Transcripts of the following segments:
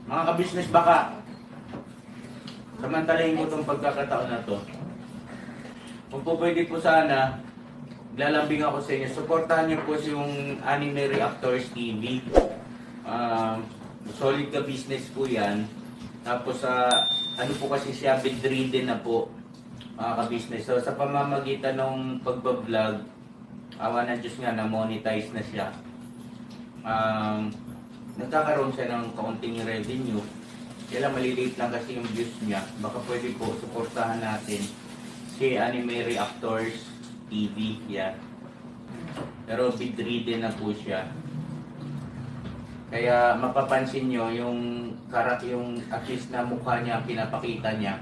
Mga ka-business, baka samantalahin ko itong pagkakataon na to. Kung po pwede po sana, lalambing ako sa inyo. Supportahan niyo po yung Anime Reactors TV. Solid ka business po yan. Tapos ano po kasi siya, bedridden na po, mga ka-business. So sa pamamagitan ng pagbablog, awa ng Diyos nga, na-monetize na siya. Nagkakaroon siya ng kaunting revenue. Kaya lang maliliit lang kasi yung views niya. Baka pwede po suportahan natin si Anime Reactors TV. Yan. Pero bedridden na po siya. Kaya mapapansin nyo yung at least na mukha niya, pinapakita niya.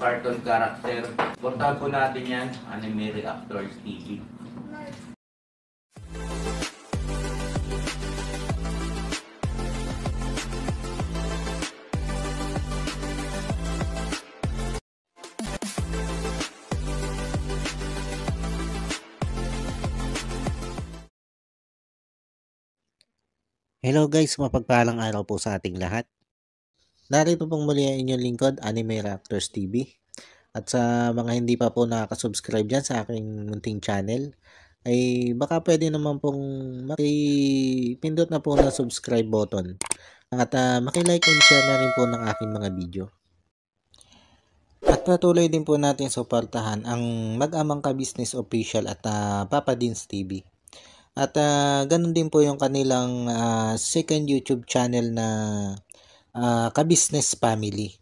Cartoon character. Portahan po natin yan, Anime Reactors TV. Hello guys, mapagpalang araw po sa ating lahat. Narito pong muli ang inyong lingkod, Anime Reactors TV. At sa mga hindi pa po nakaka-subscribe dyan sa aking munting channel, ay baka pwede naman pong makipindot na po na subscribe button. At makilike and share na rin po ng aking mga video. At patuloy din po natin suportahan ang Mag-amang Ka-Business Official at Papa Dins TV. At ganun din po yung kanilang second YouTube channel na Ka-Business Family.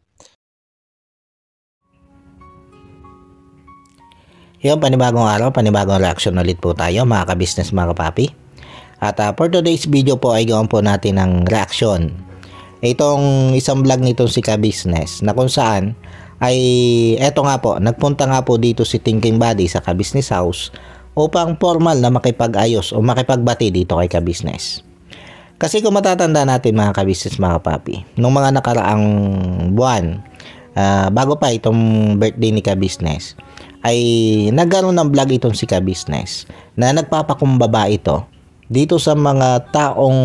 Yung panibagong araw, panibagong reaction ulit po tayo mga ka-business, mga kapapi. At for today's video po ay gawin po natin ng reaction. Itong isang vlog nitong si Ka-Business na kung saan ay eto nga po, nagpunta nga po dito si Thinking Buddy sa Ka-Business House upang formal na makipag-ayos o makipagbati dito kay Ka-Business. Kasi kung matatanda natin mga ka-business, mga kapapi, nung mga nakaraang buwan, bago pa itong birthday ni Ka-Business, ay nagkaroon ng vlog itong si Ka-Business na nagpapakumbaba ito dito sa mga taong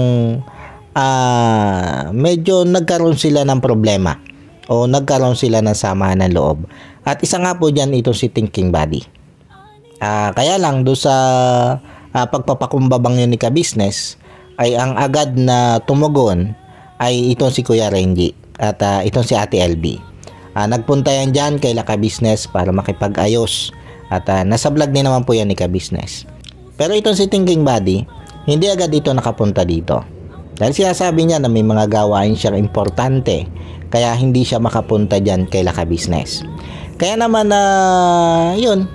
medyo nagkaroon sila ng problema o nagkaroon sila ng samahan ng loob. At isa nga po dyan itong si Thinking Buddy. Kaya lang doon sa pagpapakumbabang yun ni Ka-Business ay ang agad na tumugon ay itong si Kuya Renji at itong si Ate LB. Nagpunta yan dyan kay Ka-Business para makipag-ayos at nasa vlog din naman po yan ni Ka-Business. Pero itong si Thinking Buddy hindi agad dito nakapunta dito dahil sinasabi niya na may mga gawain siyang importante kaya hindi siya makapunta dyan kay Ka-Business. Kaya naman yun,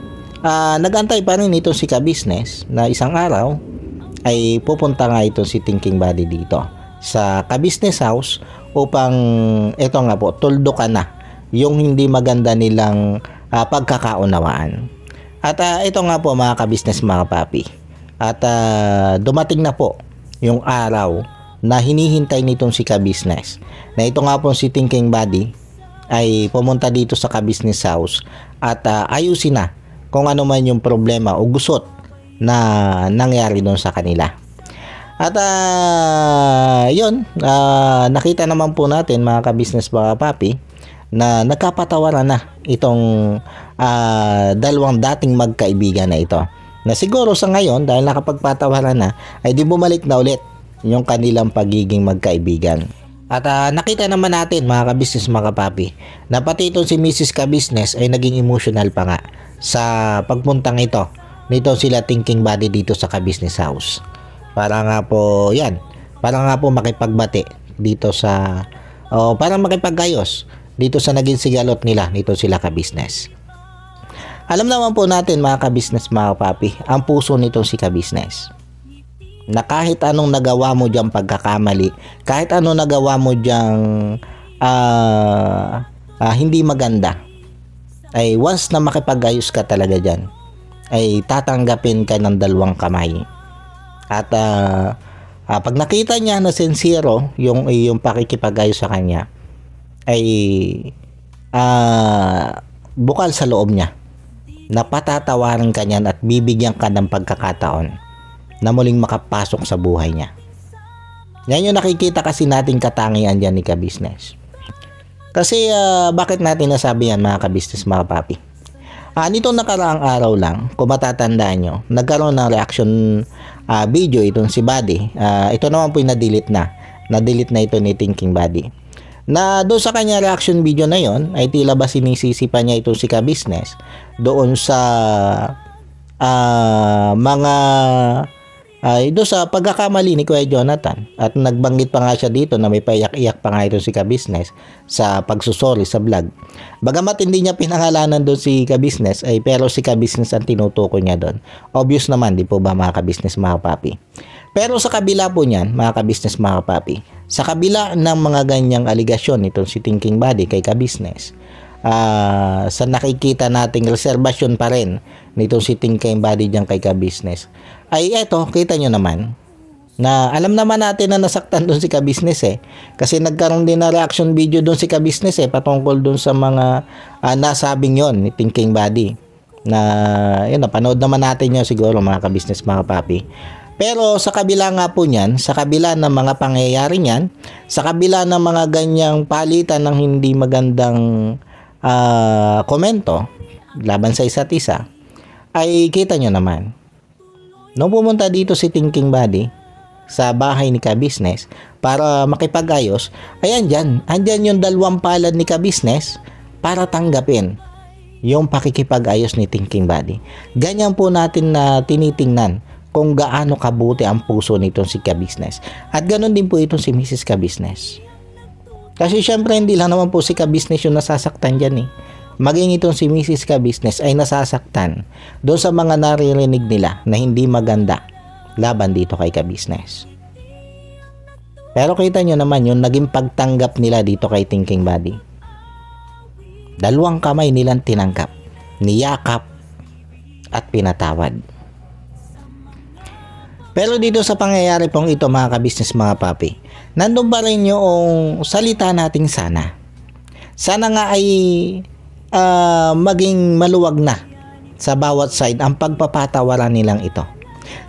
nagantay pa rin itong si Ka-Business na isang araw ay pupunta nga itong si Thinking Buddy dito sa Ka-Business House upang ito nga po, tuldukan na yung hindi maganda nilang pagkakaunawaan. At ito nga po mga ka-business, mga papi, at dumating na po yung araw na hinihintay nitong si Ka-Business na ito nga po si Thinking Buddy ay pumunta dito sa Ka-Business House at ayusin na kung ano man yung problema o gusot na nangyari doon sa kanila. At yun, nakita naman po natin mga ka-business, mga papi, na nagkapatawaran na itong dalawang dating magkaibigan na ito. Na siguro sa ngayon, dahil nakapagpatawaran na, ay di bumalik na ulit yung kanilang pagiging magkaibigan. At nakita naman natin mga ka-business, mga papi, na pati itong si Mrs. Ka-Business ay naging emotional pa nga sa pagpuntang ito nito sila Thinking Buddy dito sa Ka-Business House. Para nga po yan, para nga po makipagbati dito sa para makipagayos dito sa naging sigalot nila nito sila Ka-Business. Alam naman po natin mga ka-business, mga papi, ang puso nitong si Ka-Business na kahit anong nagawa mo diyang pagkakamali, kahit anong nagawa mo diyang hindi maganda, ay once na makipag-ayos ka talaga dyan, ay tatanggapin ka ng dalawang kamay. At pag nakita niya na sincero yung pakikipag-ayos sa kanya, ay bukal sa loob niya na patatawarin ka niyan at bibigyan ka ng pagkakataon na muling makapasok sa buhay niya. Yan yung nakikita kasi nating katangian dyan ni ka-business. Kasi bakit natin nasabi yan mga ka-business, mga papi? Nitong nakaraang araw lang, kung matatandaan nyo, nagkaroon ng reaction video itong si Buddy. Ito naman po yung na-delete na. Na-delete na ito ni Thinking Buddy. Na doon sa kanya reaction video na yon ay tila ba sinisisi pa niya itong si ka-business doon sa mga doon sa pagkakamali ni Kuya Jonathan. At nagbanggit pa nga siya dito na may paiyak-iyak pa nga ito si ka-business sa pagsusori sa vlog. Bagamat hindi niya pinangalanan doon si ka-business, ay pero si ka-business ang tinutukoy niya doon. Obvious naman, di po ba mga ka-business, mga papi? Pero sa kabila po niyan, mga ka-business, mga papi, sa kabila ng mga ganyang aligasyon nitong si Thinking Buddy kay ka-business, sa nakikita nating reservasyon pa rin nitong si Thinking Buddy dyan kay ka-business, ay eto, kita nyo naman na alam naman natin na nasaktan doon si ka-business kasi nagkaroon din na reaction video doon si ka-business patungkol doon sa mga nasabing yon ni Thinking Buddy na yun, napanood naman natin yun siguro mga ka-business, mga papi. Pero sa kabila nga po niyan, sa kabila ng mga pangyayari niyan, sa kabila ng mga ganyang palitan ng hindi magandang komento laban sa isa't isa, ay kita nyo naman nung pumunta dito si Thinking Buddy sa bahay ni ka-business para makipag-ayos, ay andyan yung dalawang palad ni ka-business para tanggapin yung pakikipag-ayos ni Thinking Buddy. Ganyan po natin na tinitingnan kung gaano kabuti ang puso nitong si ka-business. At ganun din po itong si Mrs. ka-business. Kasi syempre hindi lang naman po si ka-business yung nasasaktan dyan Maging itong si Mrs. ka-business ay nasasaktan doon sa mga naririnig nila na hindi maganda laban dito kay ka-business. Pero kita nyo naman yung naging pagtanggap nila dito kay Thinking Buddy. Dalawang kamay nilang tinanggap, niyakap at pinatawad. Pero dito sa pangyayari pong ito mga ka-business, mga papi, nandun pa rin yung salita nating sana. Sana nga ay maging maluwag na sa bawat side ang pagpapatawaran nilang ito.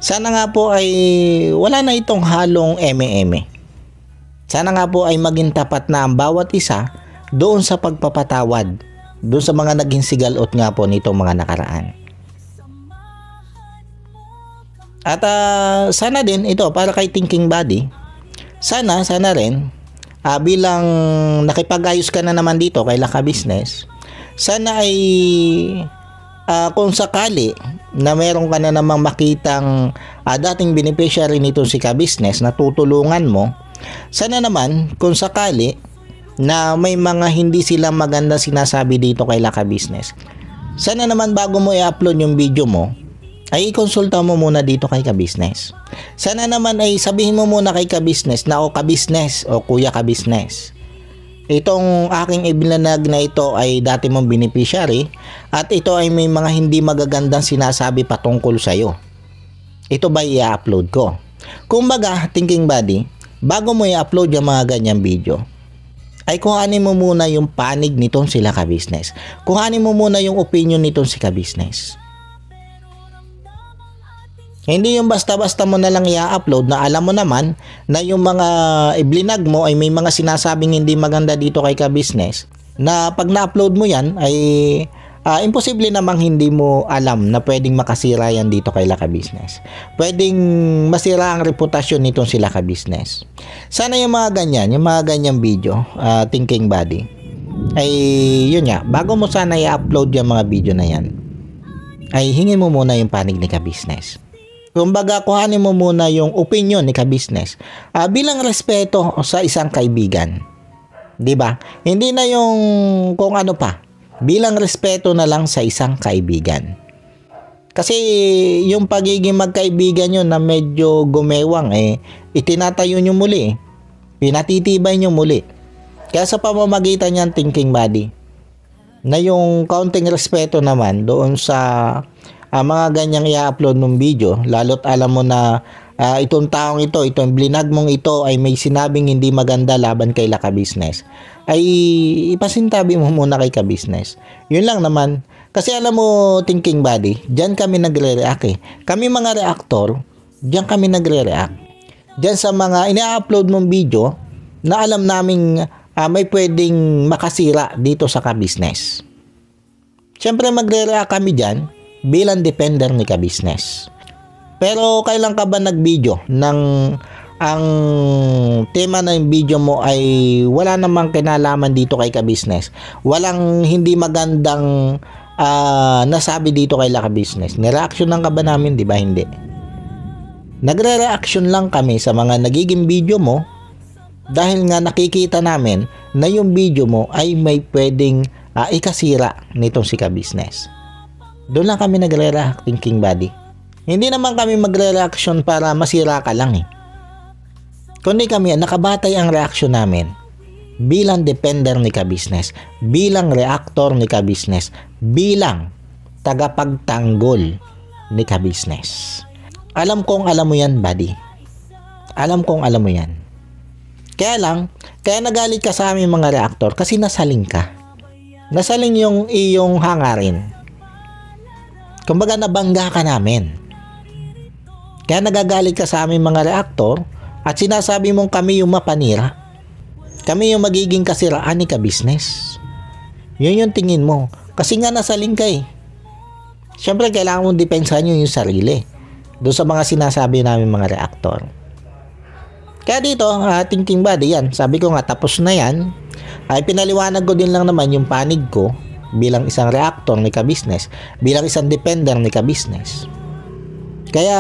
Sana nga po ay wala na itong halong eme-eme. Sana nga po ay maging tapat na ang bawat isa doon sa pagpapatawad, doon sa mga naging sigalot nga po nitong mga nakaraan. At sana din ito para kay Thinking Buddy, sana rin bilang nakipag-ayos ka na naman dito kay ka-business, sana ay kung sakali na meron ka na namang makitang dating beneficiary nito si ka-business na tutulungan mo, sana naman kung sakali na may mga hindi sila maganda sinasabi dito kay ka-business, sana naman bago mo i-upload yung video mo ay i-consulta mo muna dito kay ka-business. Sana naman ay sabihin mo muna kay ka-business na o ka-business o kuya ka-business, itong aking ibinanag na ito ay dati mong beneficiary at ito ay may mga hindi magagandang sinasabi patungkol sa'yo. Ito ba i-upload ko? Kumbaga, Thinking Buddy, bago mo i-upload yung mga ganyang video, ay kuhanin mo muna yung panig nitong sila ka-business. Kuhanin mo muna yung opinion nitong si ka-business. Hindi yung basta-basta mo na lang i-upload na alam mo naman na yung mga iblinag mo ay may mga sinasabing hindi maganda dito kay ka-business, na pag na-upload mo yan ay imposible namang hindi mo alam na pwedeng makasira yan dito kay ka-business. Pwedeng masira ang reputasyon nitong sila ka-business. Sana yung mga ganyang video, Thinking Buddy, ay yun nga, bago mo sana i-upload yung mga video na yan, ay hingin mo muna yung panig ni ka-business. Kumbaga, kuhanin mo muna yung opinion ni ka-business bilang respeto sa isang kaibigan. 'Di ba? Hindi na yung kung ano pa. Bilang respeto na lang sa isang kaibigan. Kasi yung pagiging magkaibigan nyo na medyo gumewang itinatayo nyo muli. Pinatitibay nyo muli. Kaya sa pamamagitan niyan, Thinking Buddy, na yung kaunting respeto naman doon sa mga ganyang i-upload ng video, lalo't alam mo na itong taong ito, itong blinag mong ito ay may sinabing hindi maganda laban kay ka-business, ay ipasintabi mo muna kay ka-business. Yun lang naman. Kasi alam mo, Thinking Buddy, dyan kami nagre-react Kami mga reactor, dyan kami nagre-react. dyan sa mga ina-upload mong video na alam naming may pwedeng makasira dito sa ka-business. Siyempre magre-react kami dyan bilang defender ni ka-business. Pero kailan ka ba nag-video ng ang tema ng video mo ay wala namang kinalaman dito kay ka-business? Walang hindi magandang nasabi dito kay ka-business. Nireaction lang ka ba namin? Di ba hindi? Nagre-reaction lang kami sa mga nagiging video mo dahil nga nakikita namin na yung video mo ay may pwedeng ikasira nitong si ka-business. Doon lang kami nagre-react, Thinking Buddy. Hindi naman kami magre-reaction para masira ka lang eh. Kundi kami, nakabatay ang reaction namin bilang defender ni ka-business, bilang reactor ni ka-business, bilang tagapagtanggol ni ka-business. Alam kong alam mo yan, buddy. Alam kong alam mo yan. Kaya nagalit ka sa aming mga reactor kasi nasaling ka. Nasaling yung iyong hangarin. Kumbaga nabangga ka namin. Kaya nagagalit ka sa aming mga reactor at sinasabi mong kami yung mapanira. Kami yung magiging kasiraan ni ka-business. Yun yung tingin mo. Kasi nga nasaling ka eh. Siyempre kailangan mong depensahan yung sarili doon sa mga sinasabi namin mga reactor. Kaya dito, Thinking Buddy, yan. Sabi ko nga, tapos na yan. Ay pinaliwanag ko din lang naman yung panig ko bilang isang reactor ni ka-business, bilang isang defender ni ka-business. Kaya,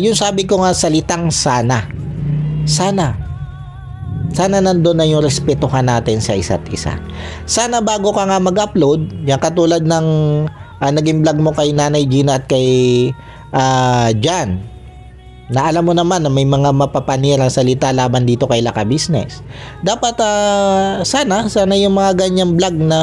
yung sabi ko nga salitang sana nandun na yung respetuhan natin sa isa't isa. Sana bago ka nga mag-upload, yan katulad ng naging vlog mo kay Nanay Gina at kay Jan, na alam mo naman na may mga mapapanirang salita laban dito kay ka-business. Dapat sana yung mga ganyang vlog na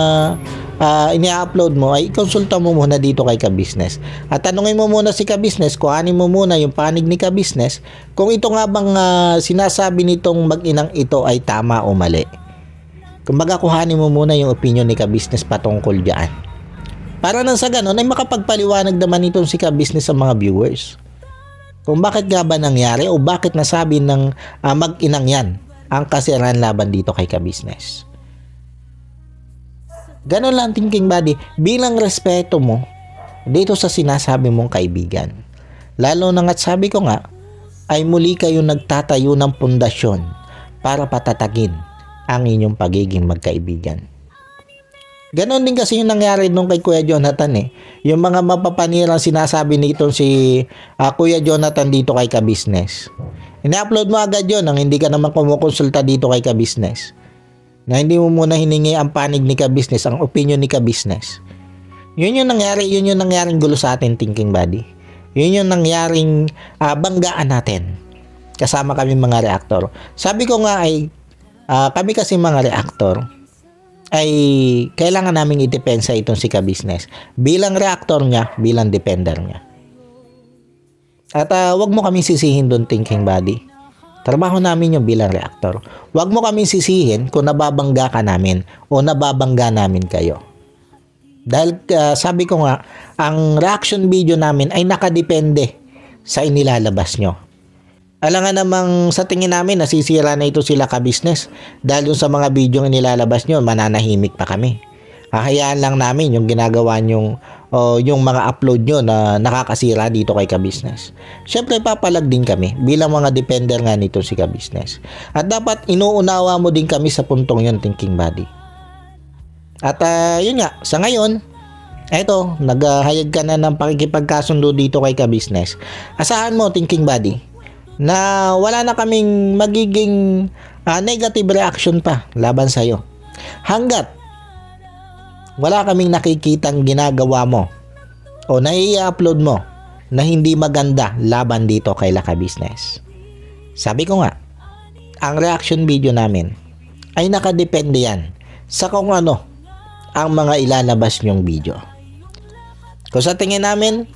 ini-upload mo ay konsulta mo muna dito kay ka-business. At tanungin mo muna si ka-business, kuhanin mo muna yung panig ni ka-business kung ito nga bang sinasabi nitong mag-inang ito ay tama o mali. Kumbaga kuhanin mo muna yung opinion ni ka-business patungkol diyan. Para nang sa ganun ay makapagpaliwanag naman itong si ka-business sa mga viewers. Kung bakit nga ba nangyari o bakit nasabi ng mag-inang yan ang kasiraan laban dito kay ka-business. Ganon lang, Thinking Buddy, bilang respeto mo dito sa sinasabi mong kaibigan. Lalo na nga't sabi ko nga, ay muli kayo nagtatayo ng pundasyon para patatagin ang inyong pagiging magkaibigan. Ganon din kasi yung nangyari nung kay Kuya Jonathan eh. Yung mga mapapanirang sinasabi nito si Kuya Jonathan dito kay ka-business. Ina-upload mo agad yun nang hindi ka naman kumukonsulta dito kay ka-business. Na hindi mo muna hiningi ang panig ni ka-business, ang opinion ni ka-business. Yun yung nangyaring gulo sa atin, Thinking Buddy. Yun yung nangyaring banggaan natin. Kasama kami mga reactor. Sabi ko nga ay, kami kasi mga reactor, ay kailangan naming idepensa itong si ka-business. Bilang reactor niya, bilang defender niya. At wag mo kami sisihin doon, Thinking Buddy. Trabaho namin yung bilang reactor. Huwag mo kami sisihin kung nababangga ka namin o nababangga namin kayo. Dahil sabi ko nga, ang reaction video namin ay nakadepende sa inilalabas nyo. Alam nga namang sa tingin namin nasisira na ito sila ka-business dahil yung sa mga video na nilalabas nyo, mananahimik pa kami. Hahayaan lang namin yung ginagawa nyong yung mga upload nyo na nakakasira dito kay ka-business. Siyempre papalag din kami bilang mga defender nga nito si ka-business. At dapat inuunawa mo din kami sa puntong yun, Thinking Buddy. At yun nga, sa ngayon, eto, naghayag ka na ng pakikipagkasundo dito kay ka-business. Asahan mo, Thinking Buddy, na wala na kaming magiging negative reaction pa laban sa'yo. Hanggat wala kaming nakikitang ginagawa mo o nai-upload mo na hindi maganda laban dito kay ka-business. Sabi ko nga, ang reaction video namin ay nakadepende yan sa kung ano ang mga ilalabas nyong video. Kung sa tingin namin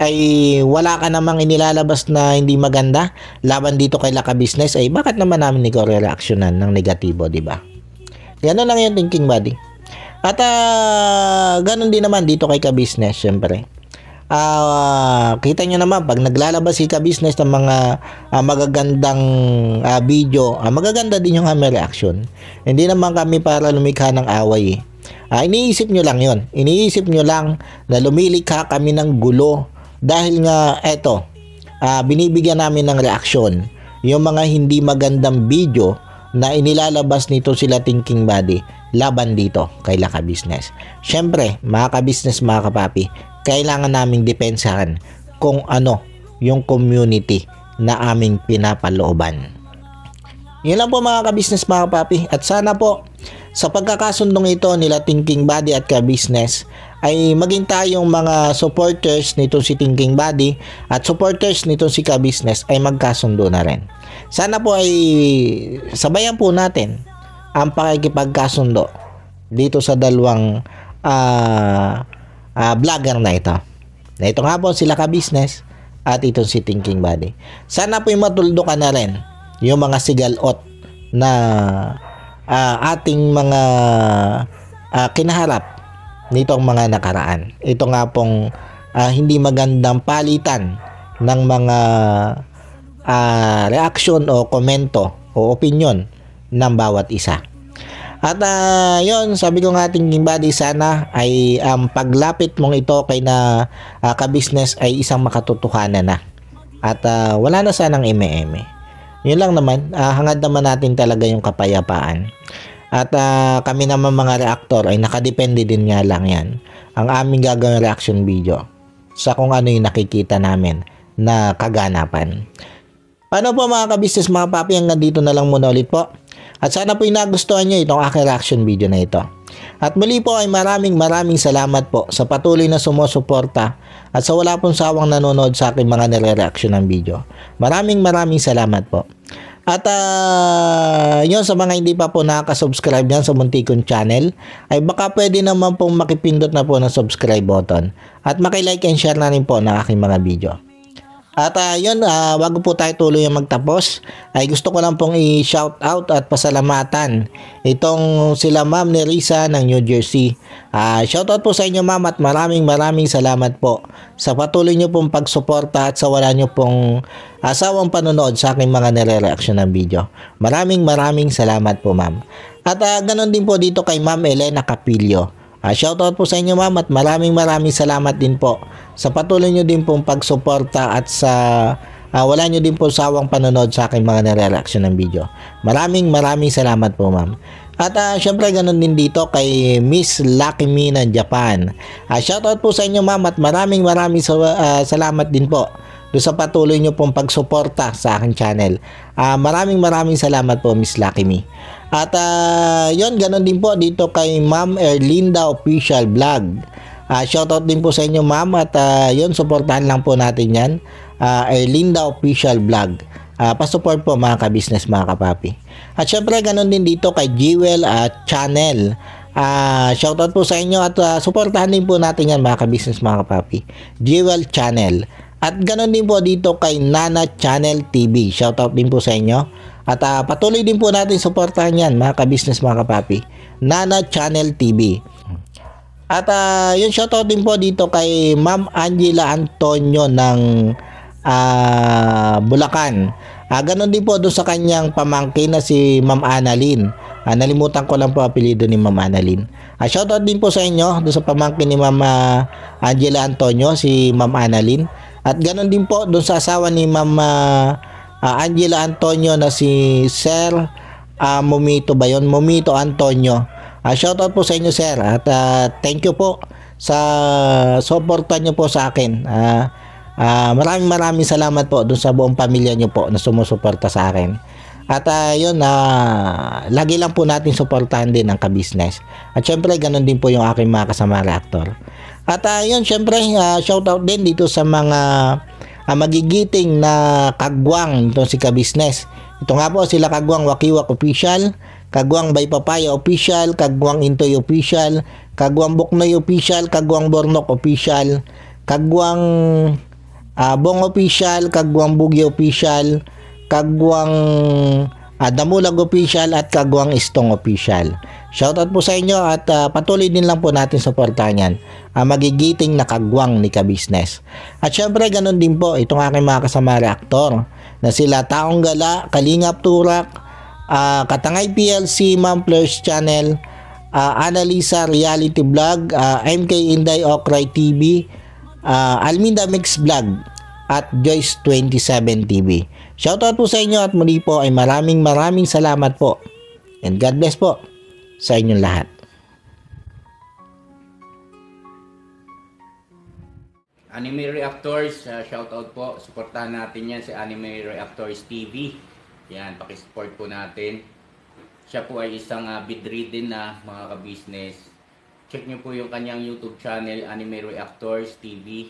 ay wala ka namang inilalabas na hindi maganda laban dito kay ka-business, ay bakit naman namin ikaw re-reactionan ng negatibo, di ba? Gano'n lang yung Thinking Buddy. At ganun din naman dito kay ka-business, syempre. kita nyo naman pag naglalabas si Ka-Business ng mga magagandang video, magaganda din yung aming reaction. Hindi naman kami para lumikha ng away eh. Iniisip nyo lang yon. Iniisip nyo lang na lumilikha kami ng gulo dahil nga eto, binibigyan namin ng reaksyon yung mga hindi magandang video na inilalabas nito sila Thinking Buddy laban dito kay Ka-Business. Syempre, mga Ka-Business, mga kapapi, kailangan naming depensahan kung ano yung community na aming pinapalooban. Yun lang po mga Ka-Business, mga kapapi, at sana po sa pagkakasundong ito nila Thinking Buddy at Ka-Business ay maging tayong mga supporters nito si Thinking Buddy at supporters nito si Ka-Business ay magkasundo na rin. Sana po ay sabayan po natin ang pakikipagkasundo dito sa dalawang vlogger na ito. Na ito nga po sila Ka-Business at ito si Thinking Buddy. Sana po ay matuldukan na rin yung mga sigalot na ating mga kinaharap nitong mga nakaraan. Ito nga pong hindi magandang palitan ng mga reaction o komento o opinion ng bawat isa. At yon, sabi ko nga Thinking Buddy, sana ay ang paglapit mong ito kay na Ka-Business ay isang makatotohanan na. At wala na sanang eme-eme. Yun lang naman, hangad naman natin talaga yung kapayapaan. At kami naman mga reactor ay nakadepende din nga lang yan. Ang aming gagawin reaction video sa kung ano yung nakikita namin na kaganapan. Paano po mga Ka-Business, mga papi, hanggang dito na lang muna ulit po. At sana po nagustuhan nyo itong aking reaction video na ito. At muli po ay maraming salamat po sa patuloy na sumusuporta at sa wala pong sawang nanonood sa aking mga nire-reaction ng video. Maraming salamat po. At yun, sa mga hindi pa po nakaka-subscribe yan sa munti kong channel, ay baka pwede naman pong makipindot na po ng subscribe button. At makilike and share na rin po ng aking mga video. At yun, bago po tayo tuloy yung magtapos, ay gusto ko lang pong i-shout out at pasalamatan itong sila Ma'am Nerissa ng New Jersey. Shout out po sa inyo ma'am at maraming salamat po sa patuloy nyo pong pagsuporta at sa wala nyo pong asawang panonood sa aking mga nire-reaction ng video. Maraming salamat po ma'am. At ganon din po dito kay Ma'am Elena Capillo. Shoutout po sa inyo ma'am at maraming salamat din po sa patuloy nyo din pong pagsuporta at sa wala nyo din po sawang panonood sa aking mga nire-reaction ng video. Maraming salamat po ma'am. At syempre ganun din dito kay Miss Lucky Me ng Japan. Shoutout po sa inyo ma'am at maraming salamat din po doon sa patuloy nyo pong pagsuporta sa aking channel. Maraming salamat po Miss Lucky Me. At yun, ganun din po dito kay Ma'am Erlinda Official Vlog. Shoutout din po sa inyo ma'am at yun, suportahan lang po natin yan. Erlinda Official Vlog. Pasupport po mga Ka-Business, mga kapapi. At syempre ganun din dito kay Jewel Channel. Shoutout po sa inyo at suportahan din po natin yan mga Ka-Business, mga kapapi. Jewel Channel. At ganun din po dito kay Nana Channel TV. Shoutout din po sa inyo. At patuloy din po natin suportahan yan mga Ka-Business, mga kapapi. Nana Channel TV. At yun, shoutout din po dito kay Ma'am Angela Antonio ng Bulacan. Ganon din po doon sa kanyang pamangkin na si Ma'am Annalyn. Nalimutan ko lang po apelido ni Ma'am Annalyn. Shoutout din po sa inyo doon sa pamangkin ni Ma'am Angela Antonio, si Ma'am Annalyn. At ganon din po doon sa asawa ni Ma'am Angela Antonio na si Sir Momito ba yun? Momito Antonio. Shoutout po sa inyo sir at thank you po sa suporta nyo po sa akin. Maraming salamat po doon sa buong pamilya nyo po na sumusuporta sa akin. At yun, lagi lang po natin suportahan din ang Ka-Business. At syempre ganun din po yung aking mga kasama reactor. At yun, syempre shoutout din dito sa mga magigiting na kagwang itong si Ka-Business. Ito nga po sila Kagwang Wakiwak Official, Kagwang Bay Papaya Official, Kagwang Intoy Official, Kagwang Buknoy Official, Kagwang Bornok Official, Kagwang Bong Official, Kagwang Bugi Official, Kagwang Damulag Official at Kagwang Istong Official. Shoutout po sa inyo at patuloy din lang po natin suportahan yan. Magigiting na kagwang ni Ka-Business. At syempre ganun din po itong aking mga kasama reaktor na sila Taong Gala, Kalingap Turak, Katangay PLC, Ma'am Fleurs Channel, Annalisa Reality Vlog, MK Inday Okray TV, Alminda Mix Vlog at Joyce 27 TV. Shoutout po sa inyo at muli po ay maraming salamat po. And God bless po sa inyong lahat. Anime Reactors, shoutout po. Suportahan natin yan si Anime Reactors TV. Yan, pakisupport po natin. Siya po ay isang bedridden na mga ka-business. Check nyo po yung kanyang YouTube channel, Anime Reactors TV.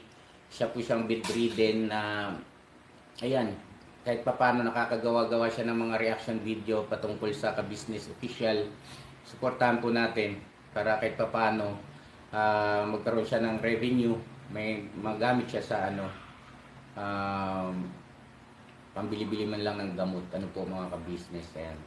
Siya po siyang bedridden na, ayan, kahit papano nakakagawa-gawa siya ng mga reaction video patungkol sa ka-business official. Suportahan po natin para kahit papano magkaroon siya ng revenue, may magamit siya sa pambili-bili man lang ng gamot, ano po mga ka-business. Ayan.